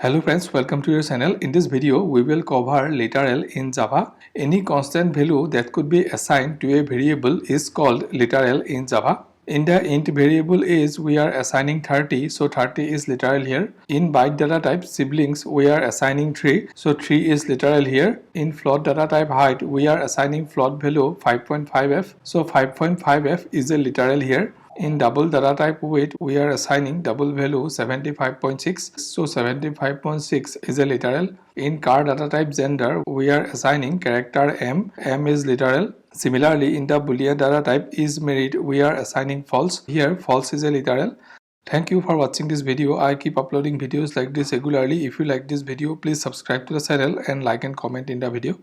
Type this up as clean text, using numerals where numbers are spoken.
Hello friends, welcome to your channel. In this video, we will cover literal in Java. Any constant value that could be assigned to a variable is called literal in Java. In the int variable is we are assigning 30, so 30 is literal here. In byte data type siblings we are assigning 3, so 3 is literal here. In float data type height we are assigning float value 5.5f, so 5.5f is a literal here. In double data type weight, we are assigning double value 75.6, so 75.6 is a literal. In char data type gender, we are assigning character m is literal. Similarly, in the boolean data type is merit, we are assigning false. Here, false is a literal. Thank you for watching this video. I keep uploading videos like this regularly. If you like this video, please subscribe to the channel and like and comment in the video.